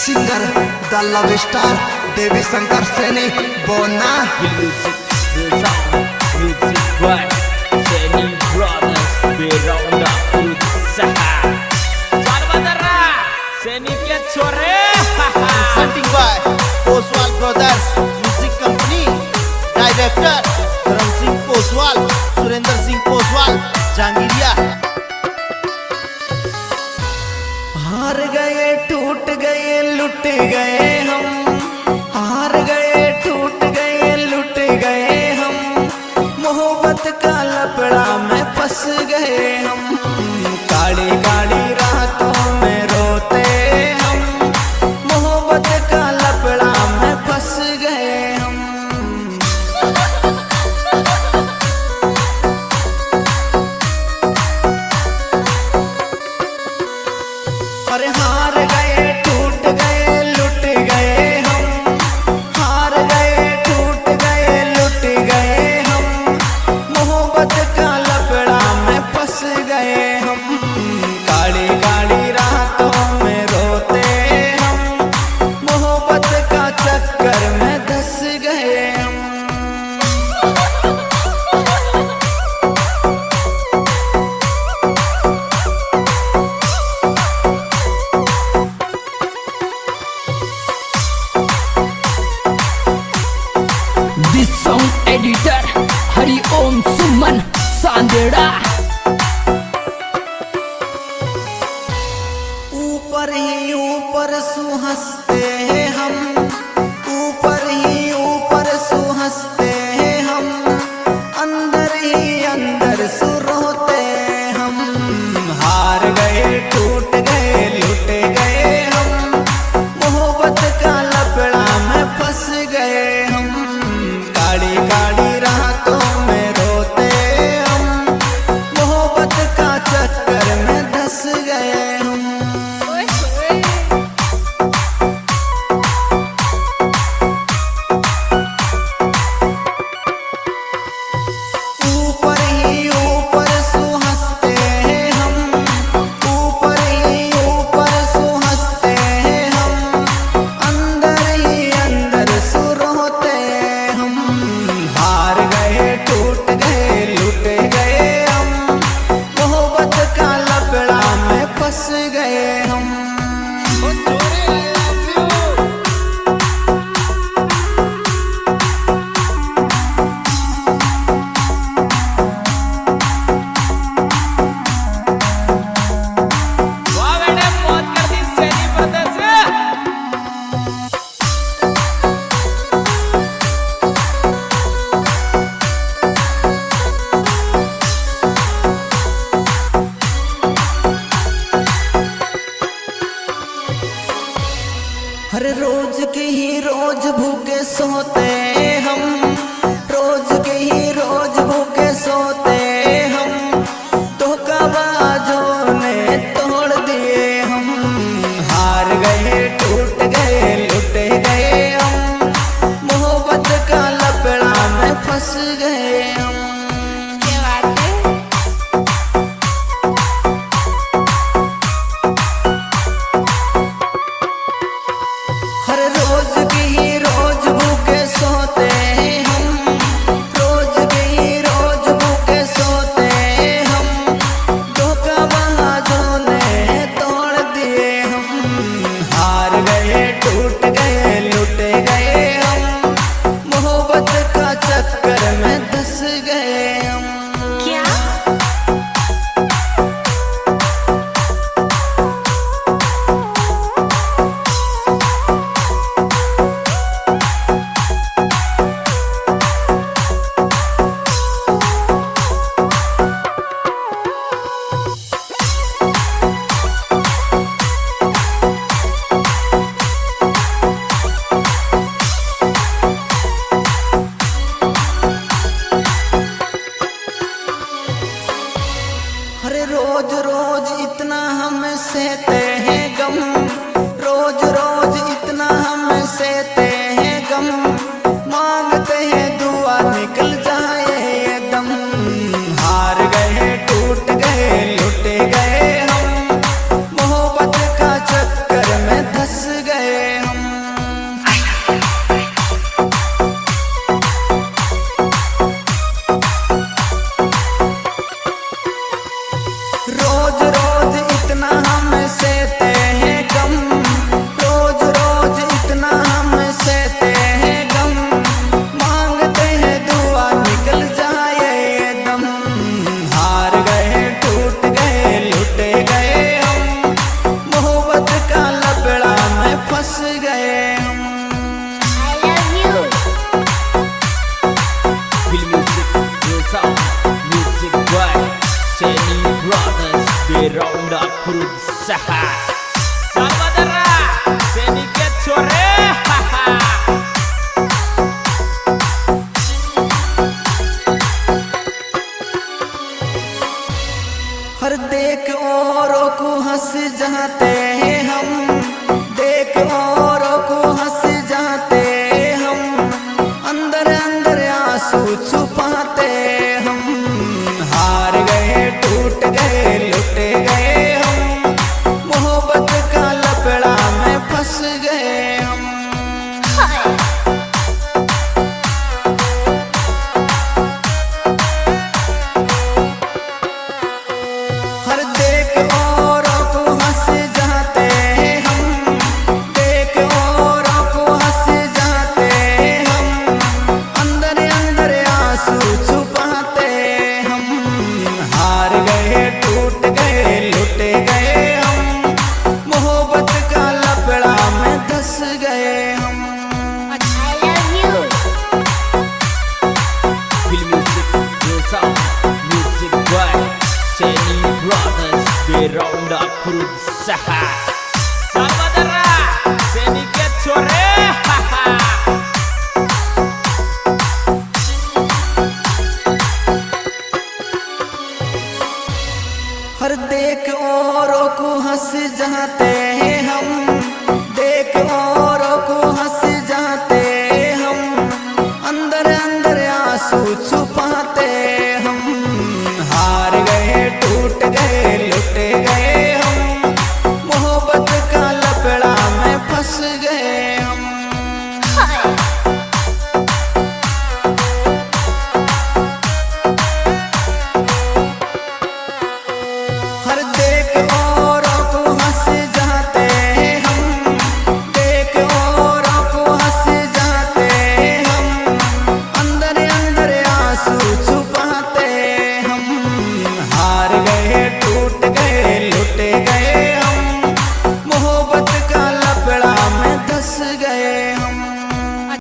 Singer द love star देवी शंकर सैनी बोना Music by Seni Brothers Beronda Usaha Tuan Badara Seni के छोरे Presenting by Oswal Brothers Music Company. Director Dharam Singh Oswal, Surinder Singh Oswal, Jangiriya. हार गए टूट गए लुट गए हम, हार गए टूट गए लुट गए हम, मोहब्बत का लपड़ा में फंस गए हम, काली काली रातों में रोते हम, मोहब्बत का लपड़ा में फंस गए हम। अरे हार गए टूट गए लुट गए हम, हार गए टूट गए लुट गए हम, मोहब्बत का लपड़ा में फंस गए हम, काली काली रातों में रोते हम, मोहब्बत का चक्कर में धंस गए हम। This song editor Hari Om Suman Sandera ऊपर ही ऊपर सुहंसते हैं हम, ऊपर ही ऊपर सुहंसते हैं हम, अंदर ही अंदर सुरोते हम, हार गए टूट गए लुट गए हम, मोहब्बत का लपड़ा में फंस गए हम, काली काली रातों में रोते हम, मोहब्बत का चक्कर में धंस गए हम। ऊपर ही ऊपर सुहंसते हैं हम, ऊपर ही ऊपर सुहंसते हैं हम, अंदर ही अंदर सुरोते हम, हार गए टूट गए लुट गए हम, मोहब्बत का लपड़ा में फंस गए हम। वाह बेटे मौत कर दी Seni Brothers हर रोज के ही रोज भूखे सोते हम, रोज के ही रोज भूखे सोते हम, धोखाबाजों ने तोड़ दिए हम, हार गए टूट गए लुट गए हम, मोहब्बत का लपड़ा में फंस गए हम। हर रोज की ही रोज भूखे सोते Salvador Seni के छोरे हर देख औरों को हंस जाते हैं हम, देख औरों को हंस जाते हम, अंदर अंदर आंसू छुपाते हम। हार गए टूट गए लुट गए हम, मोहब्बत का लफड़ा में फंस गए हम। हर देख औरों को हंस जाते हम, देख औरों को हंस जाते हम, अंदर अंदर आंसू छुपाते हम। हार गए टूट गए लुट गए हम, मोहब्बत का लफड़ा में धंस गए हम। Feel music, real sound, music boy Seni Brothers Beronda berusaha Salvador Seni के छोरे हर देख औरों को हंस जाते हैं हम,